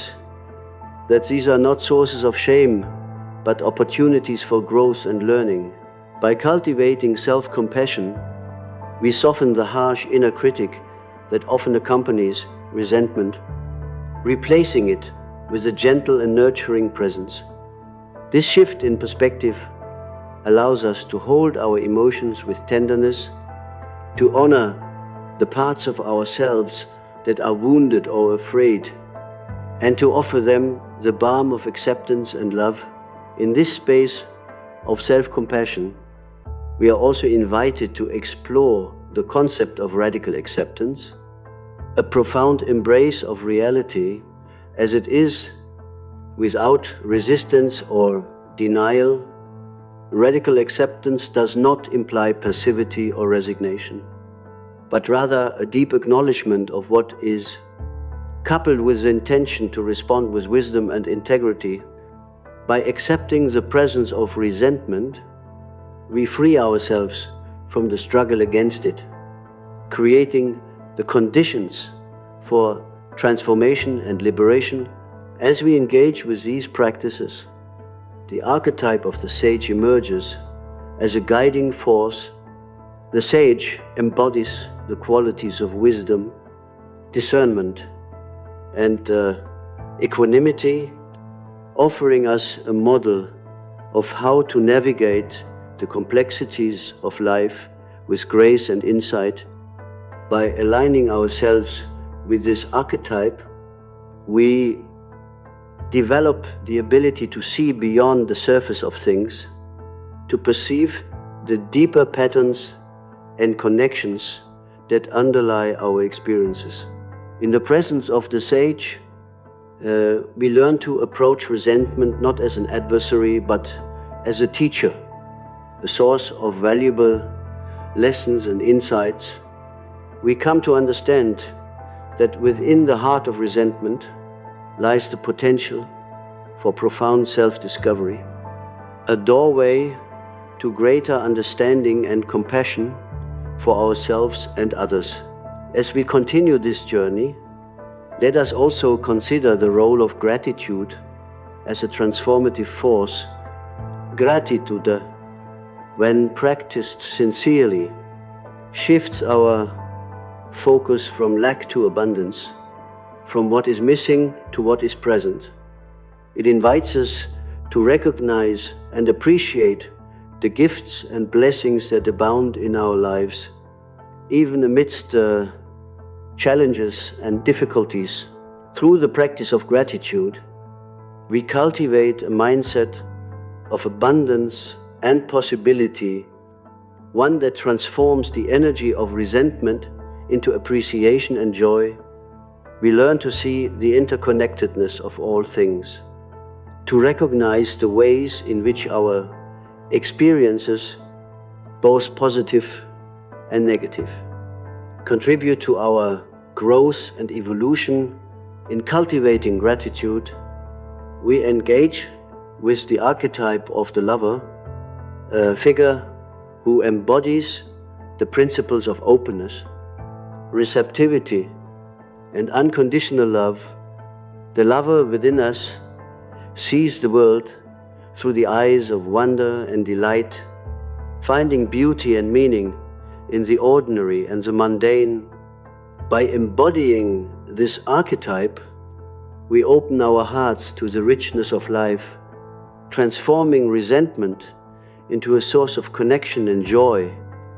that these are not sources of shame, but opportunities for growth and learning. By cultivating self-compassion, we soften the harsh inner critic that often accompanies resentment, replacing it with a gentle and nurturing presence. This shift in perspective allows us to hold our emotions with tenderness, to honor the parts of ourselves that are wounded or afraid, and to offer them the balm of acceptance and love. In this space of self-compassion, we are also invited to explore the concept of radical acceptance, a profound embrace of reality as it is, without resistance or denial. Radical acceptance does not imply passivity or resignation, but rather a deep acknowledgement of what is, coupled with the intention to respond with wisdom and integrity. By accepting the presence of resentment, we free ourselves from the struggle against it, creating the conditions for transformation and liberation. As we engage with these practices, the archetype of the sage emerges as a guiding force. The sage embodies the qualities of wisdom, discernment, and equanimity, offering us a model of how to navigate the complexities of life with grace and insight. By aligning ourselves with this archetype, we develop the ability to see beyond the surface of things, to perceive the deeper patterns and connections that underlie our experiences. In the presence of the sage, we learn to approach resentment not as an adversary, but as a teacher, a source of valuable lessons and insights. We come to understand that within the heart of resentment lies the potential for profound self-discovery, a doorway to greater understanding and compassion for ourselves and others. As we continue this journey, let us also consider the role of gratitude as a transformative force. Gratitude, when practiced sincerely, shifts our focus from lack to abundance, from what is missing to what is present. It invites us to recognize and appreciate the gifts and blessings that abound in our lives, even amidst challenges and difficulties. Through the practice of gratitude, we cultivate a mindset of abundance and possibility, one that transforms the energy of resentment into appreciation and joy. We learn to see the interconnectedness of all things, to recognize the ways in which our experiences, both positive and negative, contribute to our growth and evolution. In cultivating gratitude, we engage with the archetype of the lover, a figure who embodies the principles of openness, receptivity, and unconditional love. The lover within us sees the world through the eyes of wonder and delight, finding beauty and meaning in the ordinary and the mundane. By embodying this archetype, we open our hearts to the richness of life, transforming resentment into a source of connection and joy.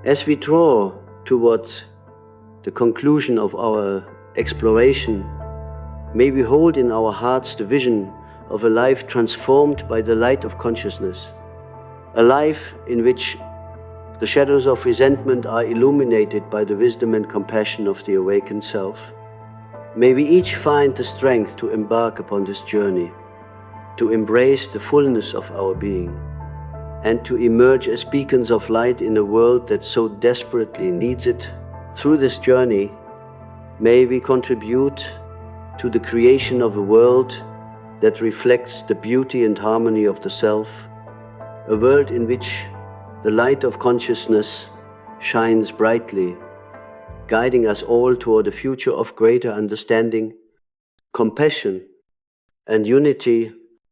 As we draw towards the conclusion of our exploration, may we hold in our hearts the vision of a life transformed by the light of consciousness, a life in which the shadows of resentment are illuminated by the wisdom and compassion of the awakened self. May we each find the strength to embark upon this journey, to embrace the fullness of our being, and to emerge as beacons of light in a world that so desperately needs it. Through this journey, may we contribute to the creation of a world that reflects the beauty and harmony of the self, a world in which the light of consciousness shines brightly, guiding us all toward a future of greater understanding, compassion, and unity.